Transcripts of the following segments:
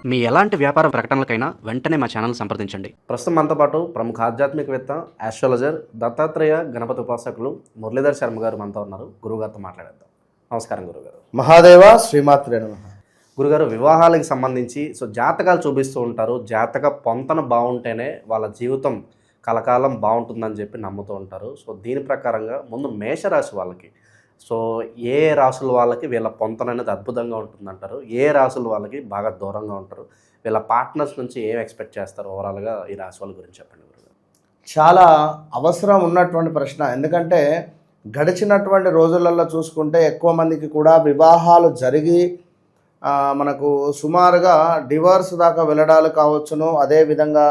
మీ ఎలాంటి వ్యాపార ప్రకటనలకైనా వెంటనే మా ఛానల్ సంప్రదించండి. ప్రస్తుతం మనతో పాటు ప్రముఖ ఆధ్యాత్మికవేత్త, ఆస్ట్రాలజర్, దత్తాత్రేయ గణపతి ఉపాసకులు మురళీధర్ శర్మ గారు మనతో ఉన్నారు. గురుగారితో మాట్లాడేద్దాం. నమస్కారం గురుగారు. మహాదేవ శ్రీమాత్రే నమః. గురుగారు, వివాహాలకు సంబంధించి జాతకాలు చూపిస్తూ ఉంటారు. జాతక పొంతన బాగుంటేనే వాళ్ళ జీవితం కలకాలం బాగుంటుందని చెప్పి నమ్ముతూ ఉంటారు. దీని ప్రకారంగా ముందు మేషరాశి వాళ్ళకి ఏ రాసుల వాళ్ళకి వీళ్ళ పొంతన అనేది అద్భుతంగా ఉంటుందంటారు, ఏ రాసుల వాళ్ళకి బాగా దూరంగా ఉంటారు, వీళ్ళ పార్ట్నర్స్ నుంచి ఏం ఎక్స్పెక్ట్ చేస్తారు, ఓవరాల్గా ఈ రాశి వాళ్ళ గురించి చెప్పండి గురుగారు. చాలా అవసరం ఉన్నటువంటి ప్రశ్న. ఎందుకంటే గడిచినటువంటి రోజులలో చూసుకుంటే ఎక్కువ మందికి కూడా వివాహాలు జరిగి మనకు సుమారుగా డివోర్స్ దాకా వెళ్ళడాలు కావచ్చును. అదేవిధంగా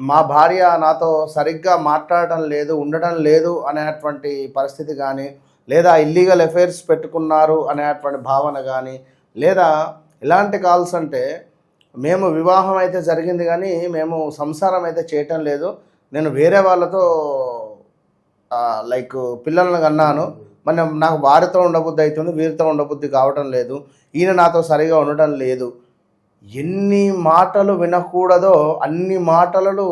మా భార్య నాతో సరిగ్గా మాట్లాడటం లేదు, ఉండటం లేదు అనేటువంటి పరిస్థితి కానీ, లేదా ఇల్లీగల్ అఫైర్స్ పెట్టుకున్నారు అనేటువంటి భావన కానీ, లేదా ఇలాంటి కాల్స్ అంటే మేము వివాహం అయితే జరిగింది కానీ మేము సంసారం అయితే చేయటం లేదు, నేను వేరే వాళ్ళతో లైక్ పిల్లలను కన్నాను, మరి నాకు వారితో ఉండబుద్ధి అవుతుంది, వీరితో ఉండబుద్ధి కావటం లేదు, ఈయన నాతో సరిగా ఉండటం లేదు. ఎన్ని మాటలు వినకూడదో అన్ని మాటలు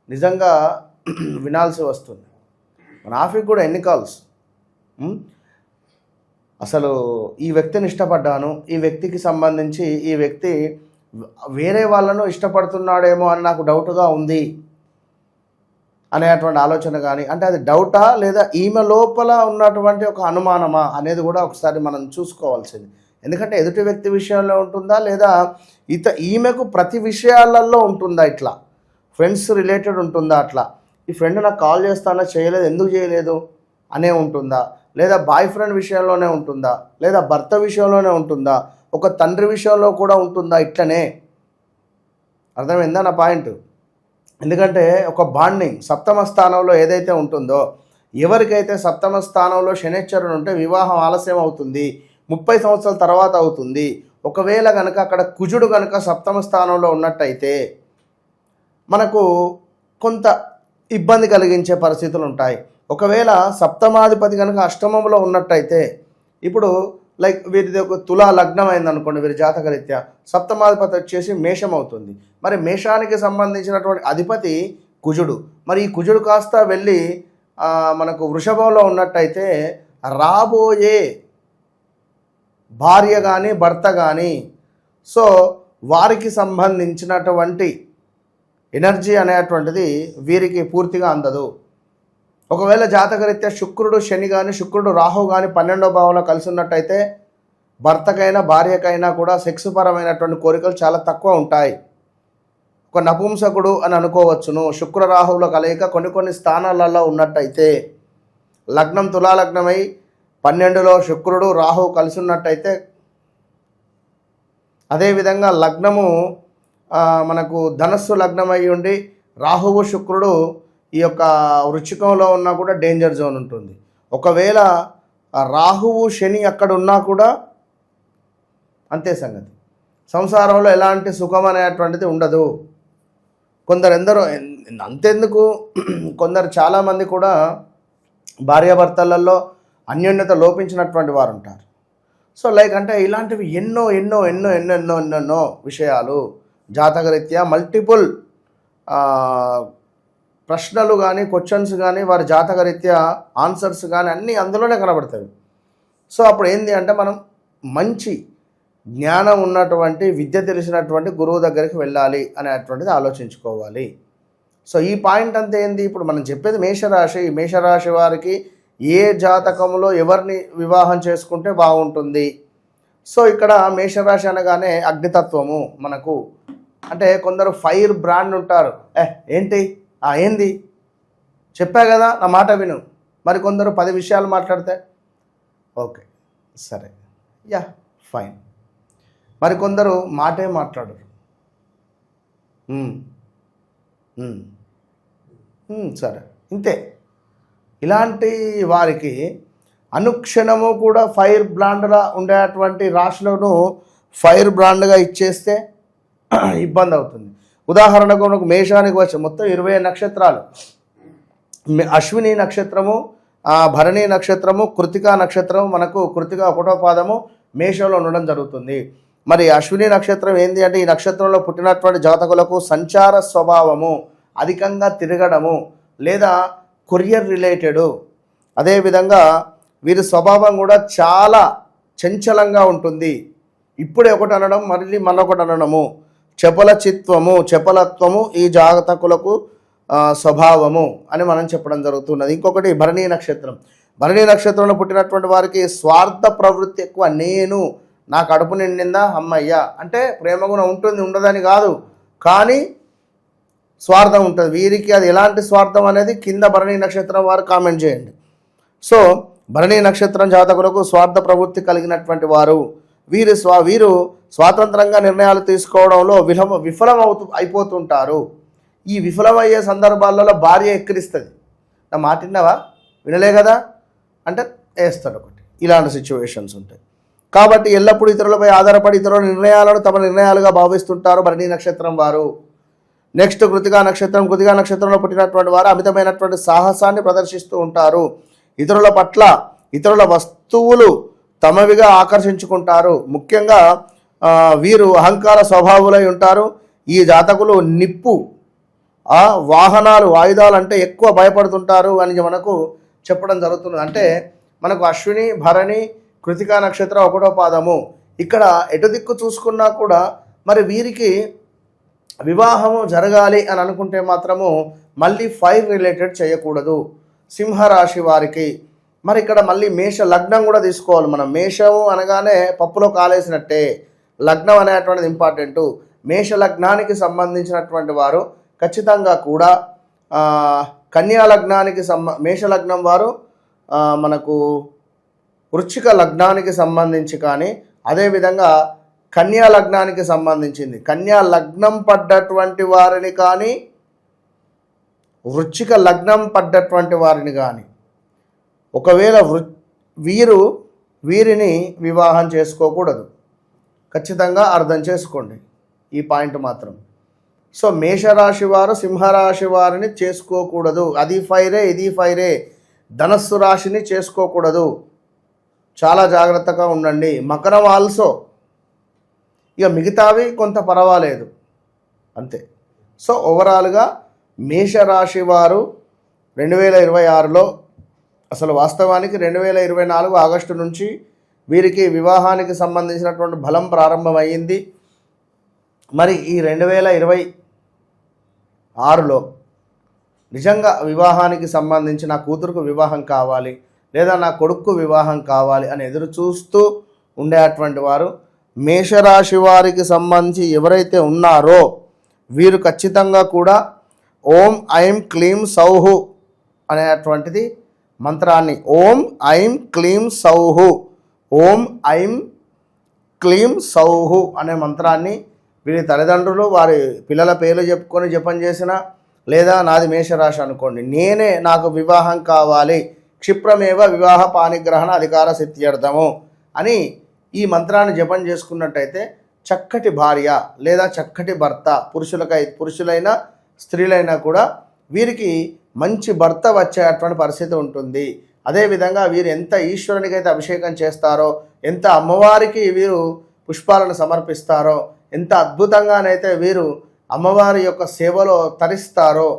నిజంగా వినాల్సి వస్తుంది. మన ఆఫీస్కి కూడా ఎన్ని కాల్స్, అసలు ఈ వ్యక్తిని ఇష్టపడ్డాను, ఈ వ్యక్తికి సంబంధించి ఈ వ్యక్తి వేరే వాళ్ళను ఇష్టపడుతున్నాడేమో అని నాకు డౌట్గా ఉంది అనేటువంటి ఆలోచన కానీ, అంటే అది డౌటా లేదా ఈమె లోపల ఉన్నటువంటి ఒక అనుమానమా అనేది కూడా ఒకసారి మనం చూసుకోవాల్సింది. ఎందుకంటే ఎదుటి వ్యక్తి విషయంలో ఉంటుందా లేదా ఈమెకు ప్రతి విషయాలలో ఉంటుందా, ఇట్లా ఫ్రెండ్స్ రిలేటెడ్ ఉంటుందా, అట్లా ఈ ఫ్రెండ్ నాకు కాల్ చేస్తానా చేయలేదు, ఎందుకు చేయలేదు అనే ఉంటుందా, లేదా బాయ్ ఫ్రెండ్ విషయంలోనే ఉంటుందా, లేదా భర్త విషయంలోనే ఉంటుందా, ఒక తండ్రి విషయంలో కూడా ఉంటుందా, ఇట్లనే. అర్థమైందా నా పాయింట్? ఎందుకంటే ఒక బాండింగ్ సప్తమ స్థానంలో ఏదైతే ఉంటుందో, ఎవరికైతే సప్తమ స్థానంలో శనిశ్చరుడు ఉంటే వివాహం ఆలస్యం అవుతుంది, 30 సంవత్సరాల తర్వాత అవుతుంది. ఒకవేళ కనుక అక్కడ కుజుడు కనుక సప్తమ స్థానంలో ఉన్నట్టయితే మనకు కొంత ఇబ్బంది కలిగించే పరిస్థితులు ఉంటాయి. ఒకవేళ సప్తమాధిపతి కనుక అష్టమంలో ఉన్నట్టయితే, ఇప్పుడు లైక్ వీరిది ఒక తులా లగ్నం అయిందనుకోండి, వీరి జాతకరీత్యా సప్తమాధిపతి వచ్చేసి మేషం అవుతుంది. మరి మేషానికి సంబంధించినటువంటి అధిపతి కుజుడు, మరి ఈ కుజుడు కాస్త వెళ్ళి మనకు వృషభంలో ఉన్నట్టయితే రాబోయే భార్య కానీ భర్త కానీ వారికి సంబంధించినటువంటి ఎనర్జీ అనేటువంటిది వీరికి పూర్తిగా అందదు. ఒకవేళ జాతకరీత్యా శుక్రుడు శని కానీ శుక్రుడు రాహు కానీ 12వ భావంలో కలిసి ఉన్నట్టయితే భర్తకైనా భార్యకైనా కూడా సెక్స్ పరమైనటువంటి కోరికలు చాలా తక్కువ ఉంటాయి. ఒక నపుంసకుడు అని అనుకోవచ్చును. శుక్ర రాహువుల కలయిక కొన్ని స్థానాలలో ఉన్నట్టయితే, లగ్నం తులాలగ్నమై 12లో శుక్రుడు రాహు కలిసి ఉన్నట్టయితే, అదేవిధంగా లగ్నము మనకు ధనస్సు లగ్నమై ఉండి రాహువు శుక్రుడు ఈ యొక్క వృచ్చికంలో ఉన్నా కూడా డేంజర్ జోన్ ఉంటుంది. ఒకవేళ రాహువు శని అక్కడ ఉన్నా కూడా అంతే సంగతి. సంసారంలో ఎలాంటి సుఖం అనేటువంటిది ఉండదు. కొందరు అంతెందుకు, కొందరు చాలామంది కూడా భార్యాభర్తలలో అన్యోన్యత లోపించినటువంటి వారు ఉంటారు. లైక్ అంటే ఇలాంటివి ఎన్నో ఎన్నో ఎన్నో ఎన్నో ఎన్నో ఎన్నెన్నో విషయాలు జాతకరీత్యా మల్టిపుల్ ప్రశ్నలు కానీ క్వశ్చన్స్ కానీ వారి జాతకరీత్యా ఆన్సర్స్ కానీ అన్నీ అందులోనే కనబడతాయి. అప్పుడు ఏంటి అంటే మనం మంచి జ్ఞానం ఉన్నటువంటి విద్య తెలిసినటువంటి గురువు దగ్గరికి వెళ్ళాలి అనేటువంటిది ఆలోచించుకోవాలి. ఈ పాయింట్ అంతా ఏంది, ఇప్పుడు మనం చెప్పేది మేషరాశి. మేషరాశి వారికి ఏ జాతకంలో ఎవరిని వివాహం చేసుకుంటే బాగుంటుంది. ఇక్కడ మేషరాశి అనగానే అగ్నితత్వము మనకు, అంటే కొందరు ఫైర్ బ్రాండ్ ఉంటారు. ఏంటి ఏంది చెప్పా కదా నా మాట విను. మరి కొందరు 10 విషయాలు మాట్లాడితే ఓకే సరే యా ఫైన్. మరి కొందరు మాటే మాట్లాడరు. సరే ఇంతే. ఇలాంటి వారికి అనుక్షణము కూడా ఫైర్ బ్రాండ్గా ఉండేటువంటి రాశులను ఫైర్ బ్రాండ్గా ఇచ్చేస్తే ఇబ్బంది అవుతుంది. ఉదాహరణకు మనకు మేషానికి వచ్చే మొత్తం 20 నక్షత్రాలు, అశ్విని నక్షత్రము, భరణి నక్షత్రము, కృతికా నక్షత్రము, మనకు కృతిక ఒకటో పాదము మేషంలో ఉండడం జరుగుతుంది. మరి అశ్విని నక్షత్రం ఏంది అంటే ఈ నక్షత్రంలో పుట్టినటువంటి జాతకులకు సంచార స్వభావము, అధికంగా తిరగడము లేదా కొరియర్ రిలేటెడు, అదేవిధంగా వీరి స్వభావం కూడా చాలా చంచలంగా ఉంటుంది. ఇప్పుడే ఒకటి అనడం మళ్ళీ మరొకటి అనడము, చపలత్వము ఈ జాతకులకు స్వభావము అని మనం చెప్పడం జరుగుతున్నది. ఇంకొకటి భరణీ నక్షత్రం. భరణీ నక్షత్రంలో పుట్టినటువంటి వారికి స్వార్థ ప్రవృత్తి ఎక్కువ. నేను నా కడుపు నిండిందా అమ్మయ్య అంటే ప్రేమ గుణం ఉంటుంది, ఉండదని కాదు, కానీ స్వార్థం ఉంటుంది వీరికి. అది ఎలాంటి స్వార్థం అనేది కింద భరణీ నక్షత్రం వారు కామెంట్ చేయండి. సో భరణీ నక్షత్రం జాతకులకు స్వార్థ ప్రవృత్తి కలిగినటువంటి వారు. వీరు స్వాతంత్రంగా నిర్ణయాలు తీసుకోవడంలో అయిపోతుంటారు. ఈ విఫలమయ్యే సందర్భాలలో భార్య ఎక్కిరిస్తుంది. నా మాట విన్నావా, వినలే కదా అంటే వేస్తాడు ఒకటి. ఇలాంటి సిచ్యువేషన్స్ ఉంటాయి. కాబట్టి ఎల్లప్పుడూ ఇతరులపై ఆధారపడి ఇతరుల నిర్ణయాలను తమ నిర్ణయాలుగా భావిస్తుంటారు భరణీ నక్షత్రం వారు. నెక్స్ట్ కృతికా నక్షత్రం. కృతికా నక్షత్రంలో పుట్టినటువంటి వారు అమితమైనటువంటి సాహసాన్ని ప్రదర్శిస్తూ ఉంటారు. ఇతరుల పట్ల ఇతరుల వస్తువులు తమవిగా ఆకర్షించుకుంటారు. ముఖ్యంగా వీరు అహంకార స్వభావులై ఉంటారు. ఈ జాతకులు నిప్పు, వాహనాలు, ఆయుధాలు అంటే ఎక్కువ భయపడుతుంటారు అని మనకు చెప్పడం జరుగుతుంది. అంటే మనకు అశ్విని, భరణి, కృతికా నక్షత్రం ఒకటో పాదము. ఇక్కడ ఎటు దిక్కు చూసుకున్నా కూడా మరి వీరికి వివాహము జరగాలి అని అనుకుంటే మాత్రము మళ్ళీ ఫైర్ రిలేటెడ్ చేయకూడదు. సింహరాశి వారికి మరి ఇక్కడ మళ్ళీ మేష లగ్నం కూడా తీసుకోవాలి మనం. మేషము అనగానే పప్పులో కాలేసినట్టే, లగ్నం అనేటువంటిది ఇంపార్టెంటు. మేష లగ్నానికి సంబంధించినటువంటి వారు ఖచ్చితంగా కూడా కన్యా లగ్నానికి మేష లగ్నం వారు మనకు వృశ్చిక లగ్నానికి సంబంధించి కానీ, అదేవిధంగా కన్యా లగ్నానికి సంబంధించింది కన్యా లగ్నం పడ్డటువంటి వారిని కానీ, వృశ్చిక లగ్నం పడ్డటువంటి వారిని కానీ ఒకవేళ వీరిని వివాహం చేసుకోకూడదు. ఖచ్చితంగా అర్థం చేసుకోండి ఈ పాయింట్ మాత్రం. సో మేషరాశి వారు సింహరాశి వారిని చేసుకోకూడదు. అది ఫైరే, ఇది ఫైరే. ధనస్సు రాశిని చేసుకోకూడదు. చాలా జాగ్రత్తగా ఉండండి. మకరం ఆల్సో. ఇక మిగతావి కొంత పర్వాలేదు అంతే. సో ఓవరాల్గా మేషరాశి వారు 2026లో అసలు వాస్తవానికి 2024 ఆగస్టు నుంచి వీరికి వివాహానికి సంబంధించినటువంటి బలం ప్రారంభమయ్యింది. మరి ఈ 2026లో నిజంగా వివాహానికి సంబంధించి నా కూతురుకు వివాహం కావాలి లేదా నా కొడుకు వివాహం కావాలి అని ఎదురు చూస్తూ ఉండేటువంటి వారు మేషరాశి వారికి సంబంధించి ఎవరైతే ఉన్నారో వీరు ఖచ్చితంగా కూడా ఓం ఐం క్లీం సౌహు అనేటువంటిది మంత్రాన్ని, ఓం ఐం క్లీం సౌహు, ఓం ఐం క్లీం సౌహు అనే మంత్రాన్ని వీరి తల్లిదండ్రులు వారి పిల్లల పేర్లు చెప్పుకొని జపం చేసిన, లేదా నాది మేషరాశి అనుకోండి, నేనే నాకు వివాహం కావాలి, క్షిప్రమేవ వివాహ పాణిగ్రహణ అధికార సిద్ధ్యర్థము అని ఈ మంత్రాన్ని జపం చేసుకున్నట్టయితే చక్కటి భార్య లేదా చక్కటి భర్త, పురుషులైనా స్త్రీలైనా కూడా వీరికి మంచి భర్త వచ్చేటువంటి పరిస్థితి ఉంటుంది. అదేవిధంగా వీరు ఎంత ఈశ్వరునికి అయితే అభిషేకం చేస్తారో, ఎంత అమ్మవారికి వీరు పుష్పాలను సమర్పిస్తారో, ఎంత అద్భుతంగానైతే వీరు అమ్మవారి యొక్క సేవలో తరిస్తారో,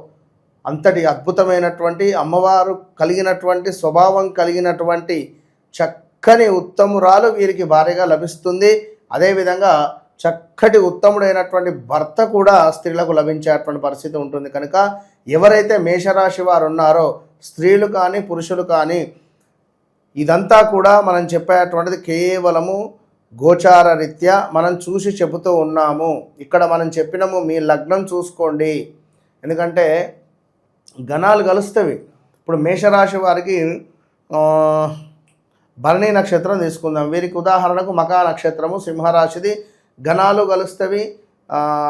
అంతటి అద్భుతమైనటువంటి అమ్మవారు కలిగినటువంటి స్వభావం కలిగినటువంటి చక్కని ఉత్తమురాలు వీరికి భార్యగా లభిస్తుంది. అదేవిధంగా చక్కటి ఉత్తముడైనటువంటి భర్త కూడా స్త్రీలకు లభించేటువంటి పరిస్థితి ఉంటుంది. కనుక ఎవరైతే మేషరాశి వారు ఉన్నారో స్త్రీలు కానీ పురుషులు కానీ ఇదంతా కూడా మనం చెప్పేటువంటిది కేవలము గోచార రీత్యా మనం చూసి చెబుతూ ఉన్నాము. ఇక్కడ మనం చెప్పినాము మీ లగ్నం చూసుకోండి, ఎందుకంటే గణాలు కలుస్తవి. ఇప్పుడు మేషరాశి వారికి భరణి నక్షత్రం తీసుకుందాం. వీరికి ఉదాహరణకు మకా నక్షత్రము సింహరాశిది, గణాలు కలుస్తవి.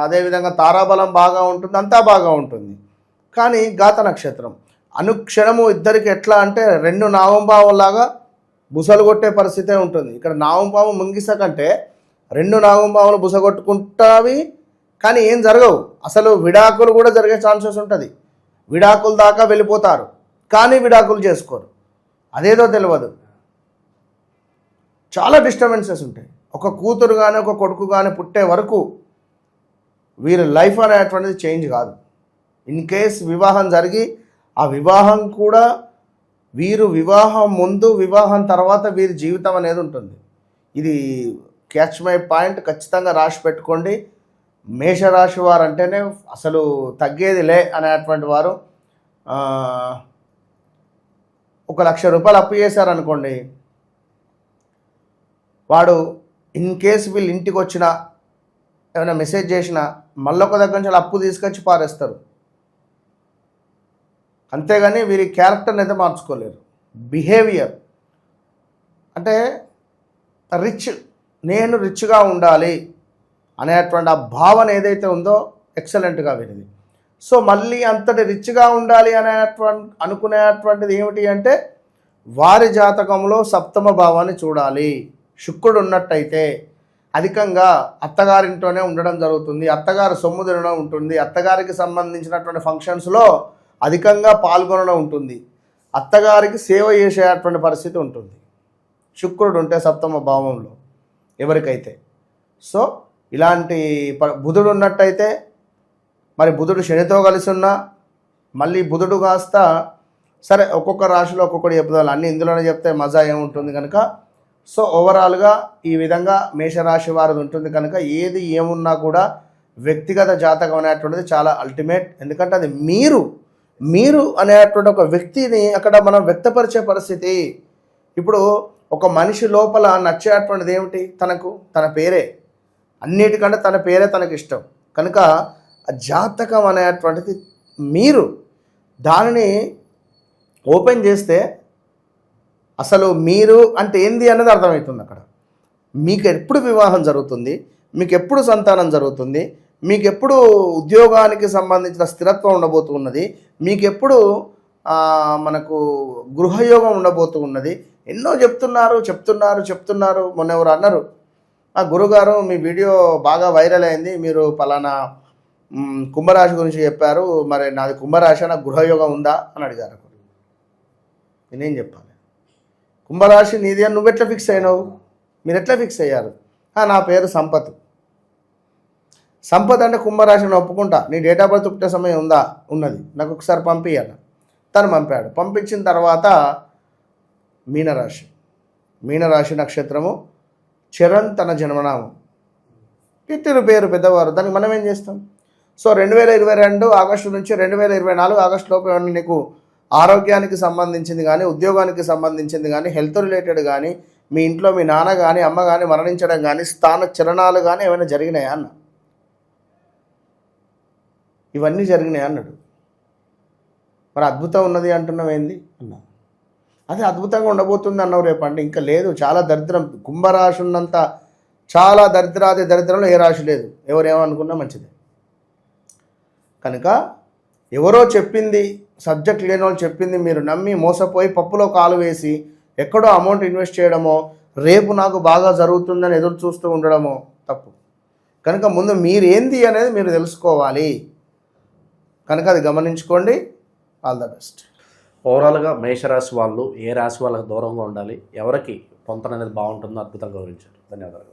అదేవిధంగా తారాబలం బాగా ఉంటుంది, అంతా బాగా ఉంటుంది. కానీ గాత నక్షత్రం అనుక్షణము ఇద్దరికి ఎట్లా అంటే రెండు నాగంపావులాగా బుసలు కొట్టే పరిస్థితే ఉంటుంది. ఇక్కడ నాగంపాము ముంగిస కంటే రెండు నాగంపాములు బుసగొట్టుకుంటావి, కానీ ఏం జరగవు. అసలు విడాకులు కూడా జరిగే ఛాన్సెస్ ఉంటుంది. విడాకుల దాకా వెళ్ళిపోతారు కానీ విడాకులు చేసుకోరు. అదేదో తెలియదు. చాలా డిస్టర్బెన్సెస్ ఉంటాయి. ఒక కూతురు కానీ ఒక కొడుకు కానీ పుట్టే వరకు వీరి లైఫ్ అనేటువంటిది చేంజ్ కాదు. ఇన్ కేస్ వివాహం జరిగి ఆ వివాహం కూడా వీరు వివాహం ముందు వివాహం తర్వాత వీరి జీవితం అనేది ఉంటుంది. ఇది క్యాచ్ మై పాయింట్, ఖచ్చితంగా రాసి పెట్టుకోండి. మేషరాశి వారు అంటేనే అసలు తగ్గేది లే అనేటువంటి వారు. 1,00,000 రూపాయలు అప్పు చేశారనుకోండి, వాడు ఇన్ కేస్ వీళ్ళు ఇంటికి వచ్చినా ఏమైనా మెసేజ్ చేసినా మళ్ళొక దగ్గర నుంచి అప్పు తీసుకొచ్చి పారేస్తారు. అంతేగాని వీరి క్యారెక్టర్ని అయితే మార్చుకోలేరు. బిహేవియర్ అంటే నేను రిచ్గా ఉండాలి అనేటువంటి ఆ భావన ఏదైతే ఉందో ఎక్సలెంట్గా వీరిది. సో మళ్ళీ అంతటి రిచ్గా ఉండాలి అనుకునేటువంటిది ఏమిటి అంటే వారి జాతకంలో సప్తమ భావాన్ని చూడాలి. శుక్రుడు ఉన్నట్టయితే అధికంగా అత్తగారింట్లోనే ఉండడం జరుగుతుంది, అత్తగారు సొమ్ము తినడం ఉంటుంది, అత్తగారికి సంబంధించినటువంటి ఫంక్షన్స్లో అధికంగా పాల్గొనడం ఉంటుంది, అత్తగారికి సేవ చేసేటువంటి పరిస్థితి ఉంటుంది శుక్రుడు ఉంటే సప్తమ భావంలో ఎవరికైతే. సో ఇలాంటి బుధుడు ఉన్నట్టయితే, మరి బుధుడు శనితో కలిసి ఉన్నా మళ్ళీ బుధుడు కాస్త సరే ఒక్కొక్క రాశిలో ఒక్కొక్కటి చెప్తాను, అన్నీ ఇందులోనే చెప్తే మజా ఏముంటుంది కనుక. సో ఓవరాల్గా ఈ విధంగా మేషరాశి వారిది ఉంటుంది కనుక ఏది ఏమున్నా కూడా వ్యక్తిగత జాతకం అనేటువంటిది చాలా అల్టిమేట్. ఎందుకంటే అది మీరు అనేటువంటి ఒక వ్యక్తిని అక్కడ మనం వ్యక్తపరిచే పరిస్థితి. ఇప్పుడు ఒక మనిషి లోపల నచ్చేటువంటిది ఏమిటి? తన పేరే, అన్నిటికంటే తన పేరే తనకి ఇష్టం కనుక ఆ జాతకం అనేటువంటిది మీరు దానిని ఓపెన్ చేస్తే అసలు మీరు అంటే ఏంది అన్నది అర్థమవుతుంది. అక్కడ మీకు ఎప్పుడు వివాహం జరుగుతుంది, మీకు ఎప్పుడు సంతానం జరుగుతుంది, మీకు ఎప్పుడు ఉద్యోగానికి సంబంధించిన స్థిరత్వం ఉండబోతున్నది, మీకు ఎప్పుడు మనకు గృహయోగం ఉండబోతున్నది, ఎన్నో చెప్తున్నారు. మొన్న ఎవరు అన్నారు, గురుగారు మీ వీడియో బాగా వైరల్ అయింది, మీరు పలానా కుంభరాశి గురించి చెప్పారు, మరి నాది కుంభరాశి, నాకు గృహయోగం ఉందా అని అడిగారు. నేనేం చెప్పాలి? కుంభరాశి నీది అని నువ్వెట్లా ఫిక్స్ అయినావు? మీరు ఎట్లా ఫిక్స్ అయ్యారు? నా పేరు సంపత్ అంటే కుంభరాశిని ఒప్పుకుంటా, నీ డేట్ ఆఫ్ బర్త్ పుట్టే సమయం ఉన్నది, నాకు ఒకసారి పంపించాను. తను పంపాడు. పంపించిన తర్వాత మీనరాశి నక్షత్రము, చరణ్ తన జన్మనామం, ఇట్టిరు పేరు పెద్దవారు, దానికి మనం ఏం చేస్తాం? సో 2022 ఆగస్టు నుంచి 2024 ఆగస్టు లోపు ఏమన్నా నీకు ఆరోగ్యానికి సంబంధించింది కానీ, ఉద్యోగానికి సంబంధించింది కానీ, హెల్త్ రిలేటెడ్ కానీ, మీ ఇంట్లో మీ నాన్న కానీ అమ్మ కానీ మరణించడం కానీ, స్థాన చలనాలు కానీ ఏమైనా జరిగినాయా అన్న? ఇవన్నీ జరిగినాయి అన్నాడు. మరి అద్భుతం ఉన్నది అంటున్నావు ఏంది అన్నా? అదే అద్భుతంగా ఉండబోతుంది అన్నావు రేపు అంటే ఇంకా లేదు, చాలా దరిద్రం. కుంభరాశి ఉన్నంత చాలా దరిద్రంలో ఏ రాశి లేదు. ఎవరేమనుకున్నా మంచిదే. కనుక ఎవరో చెప్పింది, సబ్జెక్ట్ లేని వాళ్ళు చెప్పింది మీరు నమ్మి మోసపోయి పప్పులో కాలు వేసి ఎక్కడో అమౌంట్ ఇన్వెస్ట్ చేయడమో, రేపు నాకు బాగా జరుగుతుందని ఎదురు చూస్తూ ఉండడమో తప్పు. కనుక ముందు మీరేంది అనేది మీరు తెలుసుకోవాలి కనుక అది గమనించుకోండి. All the best. ఓవరాల్గా మేషరాశి వాళ్ళు ఏ రాశి వాళ్ళకి దూరంగా ఉండాలి, ఎవరికి పొంతన అనేది బాగుంటుందో అద్భుతంగా వివరించారు. ధన్యవాదాలు.